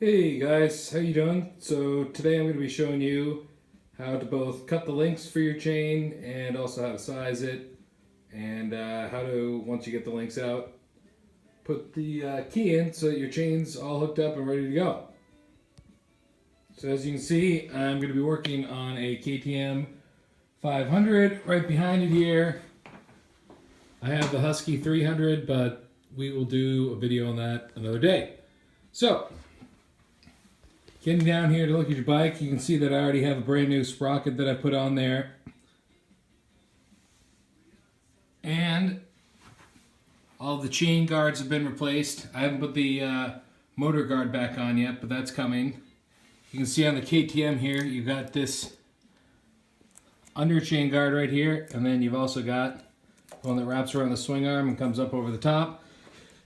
Hey guys, how you doing? So today I'm going to be showing you how to both cut the links for your chain and also how to size it, and how to, once you get the links out, put the key in so that your chain's all hooked up and ready to go. So as you can see, I'm going to be working on a KTM 500 right behind it here. I have the Husky 300, but we will do a video on that another day. So getting down here to look at your bike, you can see that I already have a brand new sprocket that I put on there. And all the chain guards have been replaced. I haven't put the motor guard back on yet, but that's coming. You can see on the KTM here, you've got this under chain guard right here, and then you've also got one that wraps around the swing arm and comes up over the top.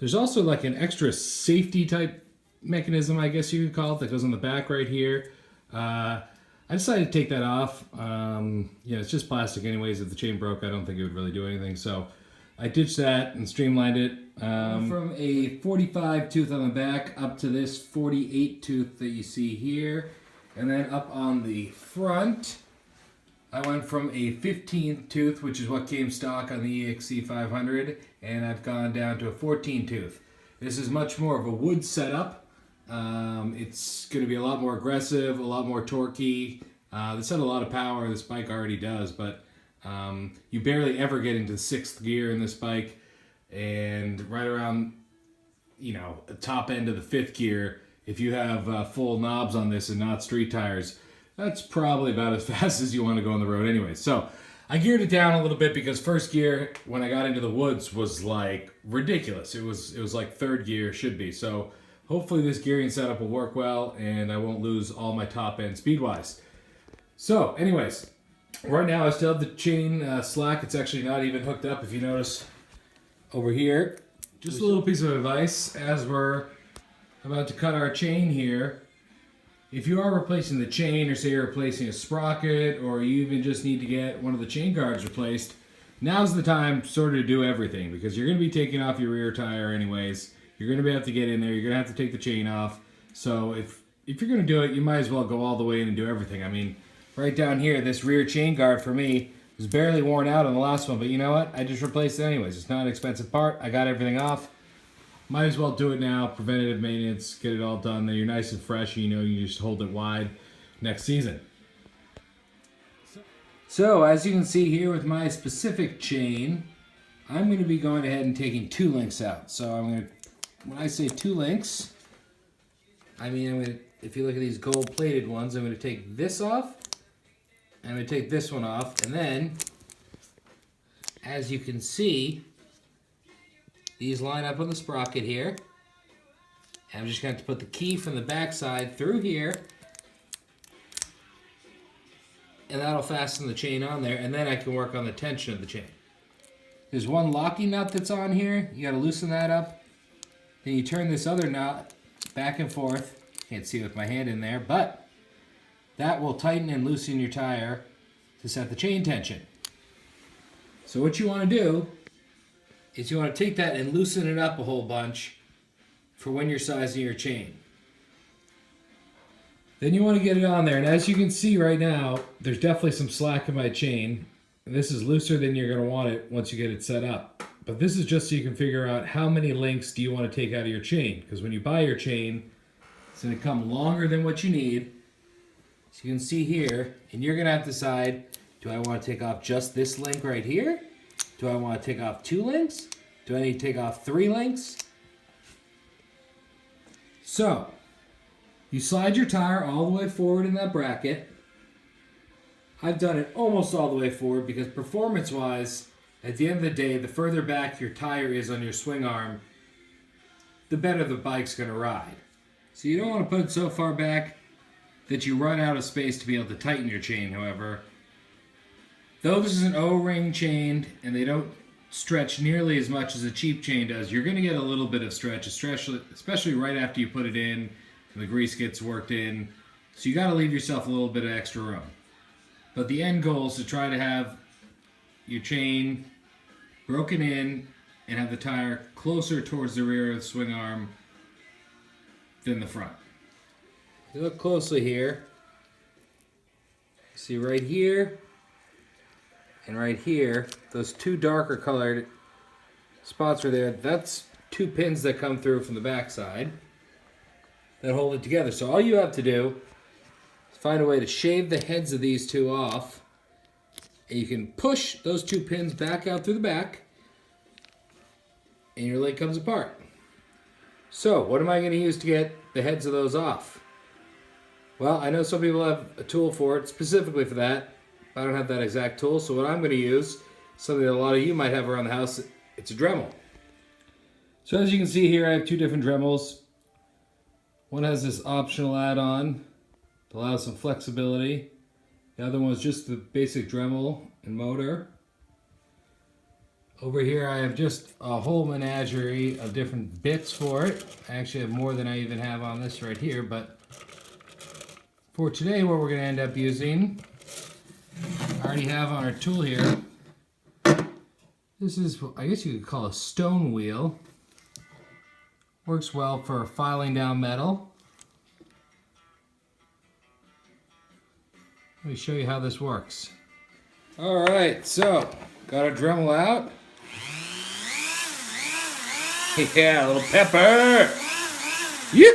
There's also like an extra safety type mechanism, I guess you could call it, that goes on the back right here. I decided to take that off. It's just plastic anyways. If the chain broke, I don't think it would really do anything. So I ditched that and streamlined it. From a 45 tooth on the back up to this 48 tooth that you see here. And then up on the front, I went from a 15 tooth, which is what came stock on the EXC 500, and I've gone down to a 14 tooth. This is much more of a wood setup. It's going to be a lot more aggressive, a lot more torquey. This had a lot of power, this bike already does, but you barely ever get into the sixth gear in this bike, and right around, the top end of the fifth gear, if you have full knobs on this and not street tires, that's probably about as fast as you want to go on the road anyway. So I geared it down a little bit because first gear, when I got into the woods, was like ridiculous. It was like third gear should be. So hopefully this gearing setup will work well and I won't lose all my top end speed-wise. So anyways, right now I still have the chain slack. It's actually not even hooked up, if you notice over here. Just a little piece of advice as we're about to cut our chain here. If you are replacing the chain, or say you're replacing a sprocket, or you even just need to get one of the chain guards replaced, now's the time sort of to do everything, because you're going to be taking off your rear tire anyways. You're going to have to get in there. You're going to have to take the chain off. So if you're going to do it, you might as well go all the way in and do everything. I mean, right down here, this rear chain guard for me was barely worn out on the last one, but you know what? I just replaced it anyways. It's not an expensive part. I got everything off. Might as well do it now. Preventative maintenance, get it all done. Then you're nice and fresh. You just hold it wide next season. So as you can see here with my specific chain, I'm going to be going ahead and taking two links out. So when I say two links, I mean if you look at these gold plated ones, I'm going to take this off. I'm going to take this one off, and then as you can see, these line up on the sprocket here. And I'm just going to have to put the key from the back side through here. And that'll fasten the chain on there, and then I can work on the tension of the chain. There's one locking nut that's on here. You got to loosen that up. Then you turn this other nut back and forth. Can't see with my hand in there, but that will tighten and loosen your tire to set the chain tension. So what you want to do is you want to take that and loosen it up a whole bunch for when you're sizing your chain. Then you want to get it on there, and as you can see right now, there's definitely some slack in my chain. And this is looser than you're going to want it once you get it set up. But this is just so you can figure out how many links do you want to take out of your chain. Because when you buy your chain, it's going to come longer than what you need. So you can see here, and you're going to have to decide, do I want to take off just this link right here? Do I want to take off two links? Do I need to take off three links? So, you slide your tire all the way forward in that bracket. I've done it almost all the way forward because performance-wise, at the end of the day, the further back your tire is on your swing arm, the better the bike's going to ride. So you don't want to put it so far back that you run out of space to be able to tighten your chain, however. Though this is an O-ring chain and they don't stretch nearly as much as a cheap chain does, you're going to get a little bit of stretch, especially right after you put it in and the grease gets worked in. So you got to leave yourself a little bit of extra room. But the end goal is to try to have your chain broken in and have the tire closer towards the rear of the swing arm than the front. If you look closely here, see right here and right here, those two darker colored spots are there. That's two pins that come through from the back side that hold it together. So all you have to do is find a way to shave the heads of these two off, and you can push those two pins back out through the back, and your leg comes apart. So what am I going to use to get the heads of those off? Well, I know some people have a tool for it, specifically for that. I don't have that exact tool, so what I'm going to use, something that a lot of you might have around the house, it's a Dremel. So as you can see here, I have two different Dremels. One has this optional add-on to allow some flexibility. The other one is just the basic Dremel and motor. Over here I have just a whole menagerie of different bits for it. I actually have more than I even have on this right here, but for today what we're going to end up using, I already have on our tool here. This is, I guess you could call a stone wheel. Works well for filing down metal. Let me show you how this works. Alright, so got our Dremel out. Yeah, a little pepper! Yep!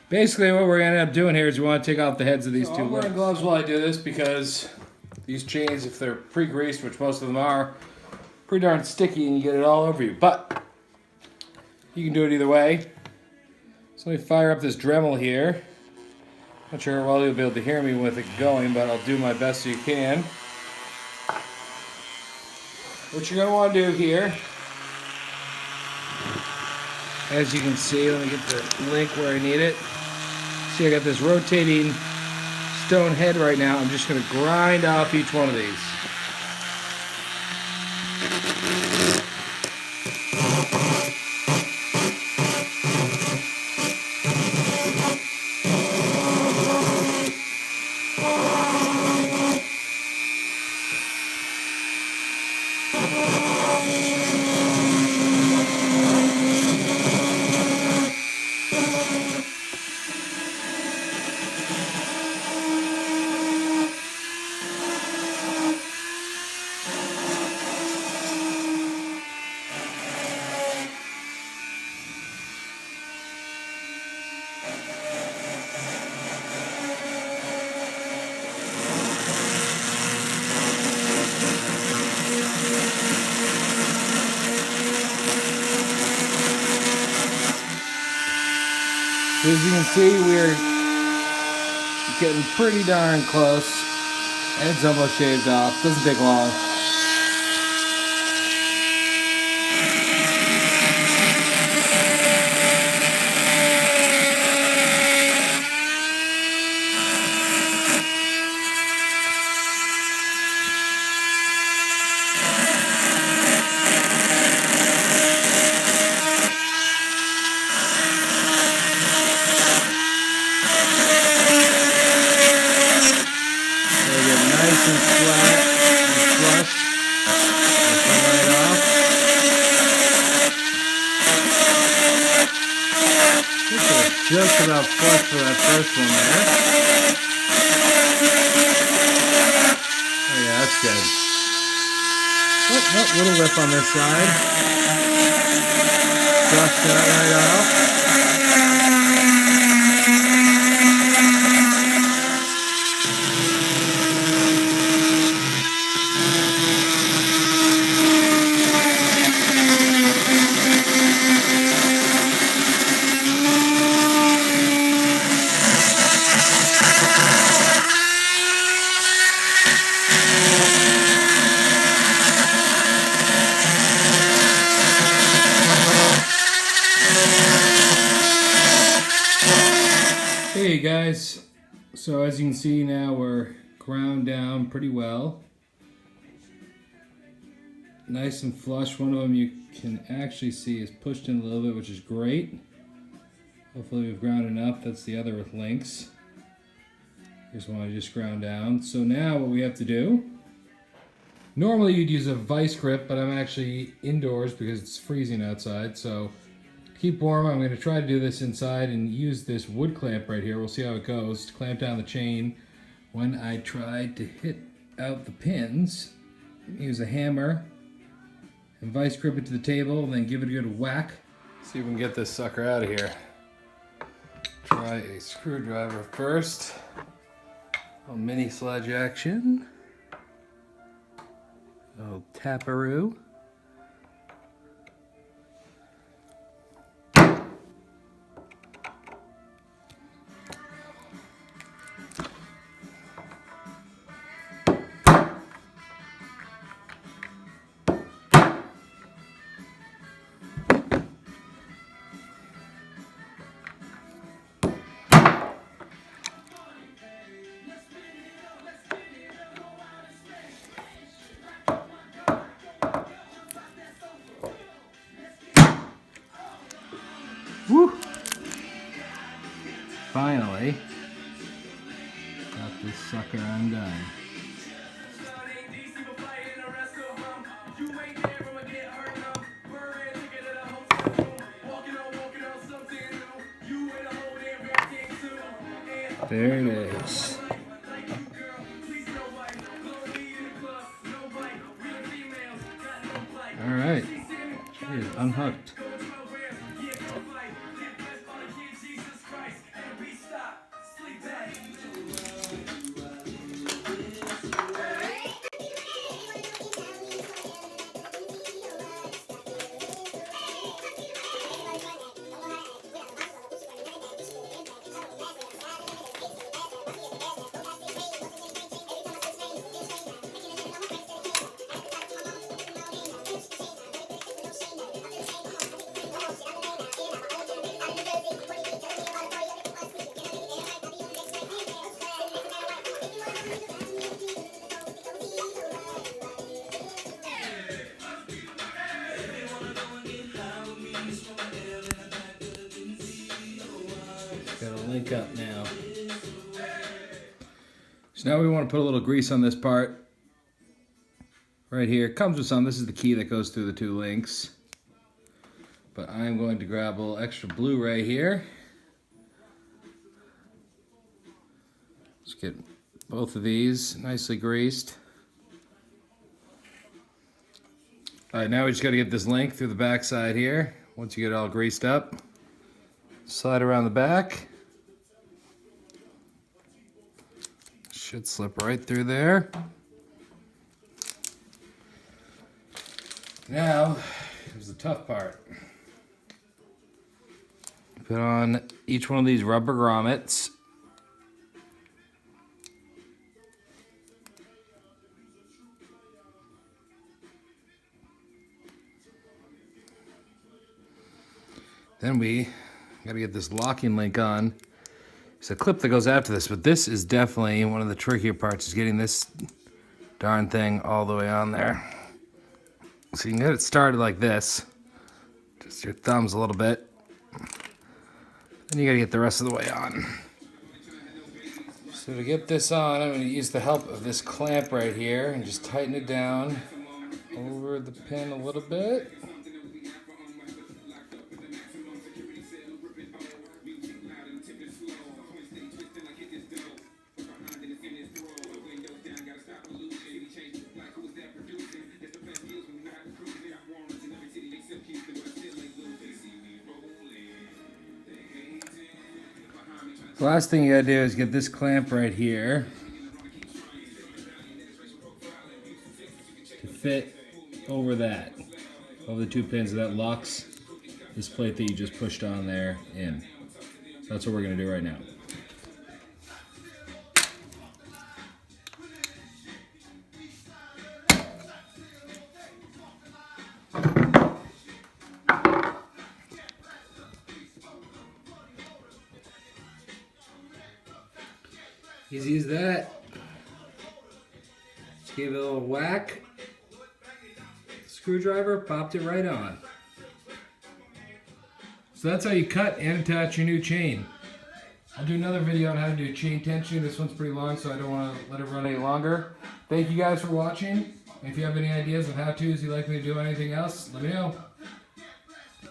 Basically what we're going to end up doing here is we want to take off the heads of these two. I'm wearing gloves while I do this because these chains, if they're pre-greased, which most of them are, pretty darn sticky and you get it all over you. But you can do it either way. So let me fire up this Dremel here. Not sure how well you'll be able to hear me with it going, but I'll do my best so you can. What you're going to want to do here, as you can see, let me get the link where I need it. See, I got this rotating stone head right now. I'm just going to grind off each one of these. As you can see, we're getting pretty darn close. It's almost shaved off. Doesn't take long. Nice and flat and flush. That's right off. This is just about flush for that first one there. Oh yeah, that's good. Oh, little lip on this side. Flush that right off. Hey guys, so as you can see now we're ground down pretty well. Nice and flush. One of them you can actually see is pushed in a little bit, which is great. Hopefully we've ground enough. That's the other with links. Here's one I just ground down. So now what we have to do, normally you'd use a vice grip, but I'm actually indoors because it's freezing outside. So to keep warm, I'm going to try to do this inside and use this wood clamp right here. We'll see how it goes to clamp down the chain. When I try to hit out the pins, use a hammer and vice grip it to the table and then give it a good whack. See if we can get this sucker out of here. Try a screwdriver first. A mini sledge action. Oh, taparoo. Woo! Finally, got this sucker undone. There it is. All right, it's unhooked. Got to link up now. So now we want to put a little grease on this part. Right here. It comes with some. This is the key that goes through the two links. But I'm going to grab a little extra blue right here. Let's get both of these nicely greased. Alright, now we just got to get this link through the back side here. Once you get it all greased up, slide around the back. Should slip right through there. Now, here's the tough part. Put on each one of these rubber grommets. Then we got to get this locking link on. There's a clip that goes after this, but this is definitely one of the trickier parts, is getting this darn thing all the way on there. So you can get it started like this. Just your thumbs a little bit. Then you got to get the rest of the way on. So to get this on, I'm going to use the help of this clamp right here and just tighten it down over the pin a little bit. The last thing you gotta do is get this clamp right here to fit over that, over the two pins, that locks this plate that you just pushed on there in. So that's what we're gonna do right now. Easy as that. Just gave it a little whack. Screwdriver, popped it right on. So that's how you cut and attach your new chain. I'll do another video on how to do chain tension. This one's pretty long, so I don't want to let it run any longer. Thank you guys for watching. If you have any ideas of how-tos you'd like me to do anything else, let me know.